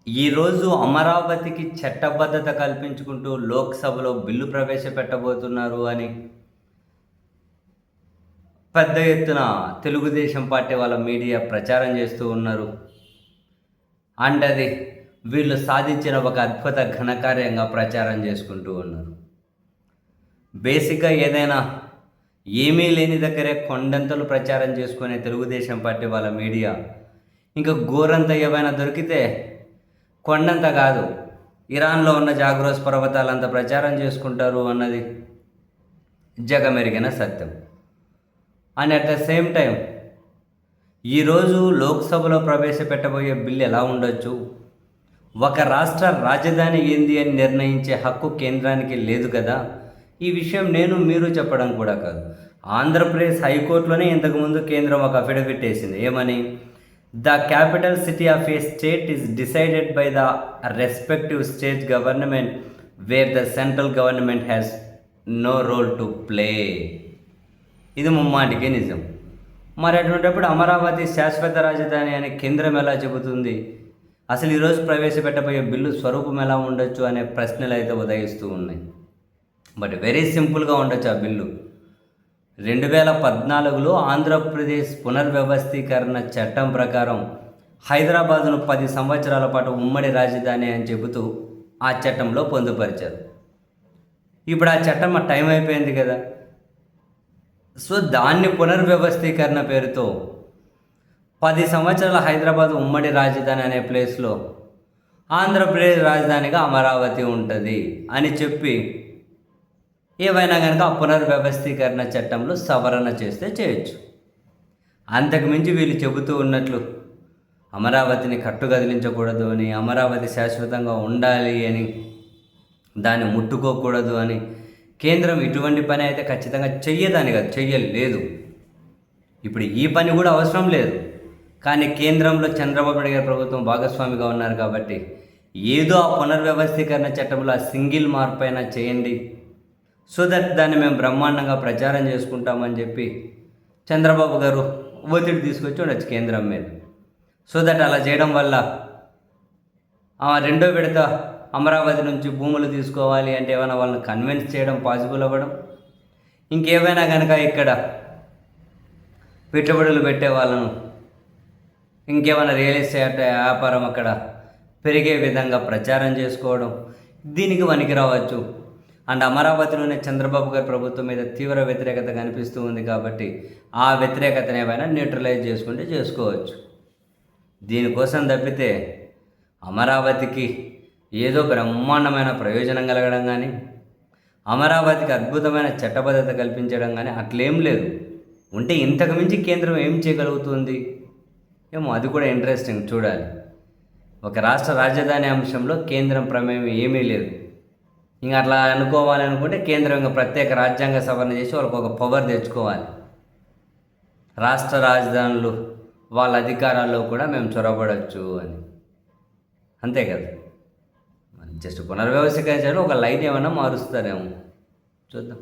ఈరోజు అమరావతికి చట్టబద్ధత కల్పించుకుంటూ లోక్సభలో బిల్లు ప్రవేశపెట్టబోతున్నారు అని పెద్ద ఎత్తున తెలుగుదేశం పార్టీ వాళ్ళ మీడియా ప్రచారం చేస్తూ ఉన్నారు. అండ్ అది వీళ్ళు సాధించిన ఒక అద్భుత ఘనకార్యంగా ప్రచారం చేసుకుంటూ ఉన్నారు. బేసిక్గా ఏదైనా ఏమీ లేని దగ్గరే కొండంతలు ప్రచారం చేసుకునే తెలుగుదేశం పార్టీ వాళ్ళ మీడియా ఇంకా గోరంత ఏమైనా దొరికితే కొండంత కాదు, ఇరాన్లో ఉన్న జాగ్రోస్ పర్వతాలంత ప్రచారం చేసుకుంటారు అన్నది జగమెరిగిన సత్యం. And at the same time ఈరోజు లోక్సభలో ప్రవేశపెట్టబోయే బిల్లు ఎలా ఉండొచ్చు, ఒక రాష్ట్ర రాజధాని ఏంది అని నిర్ణయించే హక్కు కేంద్రానికి లేదు కదా. ఈ విషయం నేను మీరు చెప్పడం కూడా కాదు, ఆంధ్రప్రదేశ్ హైకోర్టులోనే ఇంతకుముందు కేంద్రం ఒక అఫిడవిట్ వేసింది. ఏమని? The capital city of a state is decided by the respective state government where the central government has no role to play. ఇది ముమ్మాటికి నిజం. మరి అటువంటిప్పుడు అమరావతి శాశ్వత రాజధాని అని కేంద్రం ఎలా చెబుతుంది? అసలు ఈరోజు ప్రవేశపెట్టబోయే బిల్లు స్వరూపం ఎలా ఉండొచ్చు అనే ప్రశ్నలు అయితే ఉదయిస్తూ ఉన్నాయి. బట్ వెరీ సింపుల్గా ఉండొచ్చు ఆ బిల్లు. 2014లో ఆంధ్రప్రదేశ్ పునర్వ్యవస్థీకరణ చట్టం ప్రకారం హైదరాబాదును 10 సంవత్సరాల పాటు ఉమ్మడి రాజధాని అని చెబుతూ ఆ చట్టంలో పొందుపరిచారు. ఇప్పుడు ఆ చట్టం టైం అయిపోయింది కదా. సో దాన్ని పునర్వ్యవస్థీకరణ పేరుతో 10 సంవత్సరాల హైదరాబాద్ ఉమ్మడి రాజధాని అనే ప్లేస్లో ఆంధ్రప్రదేశ్ రాజధానిగా అమరావతి ఉంటుంది అని చెప్పి ఏవైనా కనుక ఆ పునర్వ్యవస్థీకరణ చట్టంలో సవరణ చేస్తే చేయొచ్చు. అంతకుమించి వీళ్ళు చెబుతూ ఉన్నట్లు అమరావతిని కట్టుకదిలించకూడదు అని, అమరావతి శాశ్వతంగా ఉండాలి అని, దాన్ని ముట్టుకోకూడదు అని కేంద్రం ఇటువంటి పని అయితే ఖచ్చితంగా చెయ్యదని కాదు, చెయ్యలేదు. ఇప్పుడు ఈ పని కూడా అవసరం లేదు. కానీ కేంద్రంలో చంద్రబాబు నాయుడు గారి ప్రభుత్వం భాగస్వామిగా ఉన్నారు కాబట్టి ఏదో ఆ పునర్వ్యవస్థీకరణ చట్టంలో ఆ సింగిల్ మార్పు అయినా చేయండి, సో దట్ దాన్ని మేము బ్రహ్మాండంగా ప్రచారం చేసుకుంటామని చెప్పి చంద్రబాబు గారు ఒత్తిడి తీసుకొచ్చి ఉండొచ్చు కేంద్రం మీద. సో దట్ అలా చేయడం వల్ల రెండో విడత అమరావతి నుంచి భూములు తీసుకోవాలి అంటే ఏమైనా వాళ్ళని కన్విన్స్ చేయడం పాసిబుల్ అవ్వడం, ఇంకేమైనా కనుక ఇక్కడ పెట్టుబడులు పెట్టే వాళ్ళను ఇంకేమైనా రియల్ ఎస్టేట్ వ్యాపారం అక్కడ పెరిగే విధంగా ప్రచారం చేసుకోవడం, దీనికి వనికి రావచ్చు. అండ్ అమరావతిలోనే చంద్రబాబు గారి ప్రభుత్వం మీద తీవ్ర వ్యతిరేకత కనిపిస్తూ ఉంది కాబట్టి ఆ వ్యతిరేకతను ఏమైనా న్యూట్రలైజ్ చేసుకుంటే చేసుకోవచ్చు. దీనికోసం తప్పితే అమరావతికి ఏదో బ్రహ్మాండమైన ప్రయోజనం కలగడం కానీ, అమరావతికి అద్భుతమైన చట్టబద్ధత కల్పించడం కానీ అట్లేం లేదు. ఉంటే ఇంతకు మించి కేంద్రం ఏం చేయగలుగుతుంది ఏమో, అది కూడా ఇంట్రెస్టింగ్ చూడాలి. ఒక రాష్ట్ర రాజధాని అంశంలో కేంద్రం ప్రమేయం ఏమీ లేదు. ఇంకా అట్లా అనుకోవాలనుకుంటే కేంద్రం ఇంకా ప్రత్యేక రాజ్యాంగ సవరణ చేసి వాళ్ళకి ఒక పవర్ తెచ్చుకోవాలి. రాష్ట్ర రాజధానులు వాళ్ళ అధికారాల్లో కూడా మేము చొరబడవచ్చు అని, అంతే కదా. జస్ట్ పునర్వ్యవస్థీకరణ ఒక లైన్ ఏమైనా మారుస్తారేమో, చూద్దాం.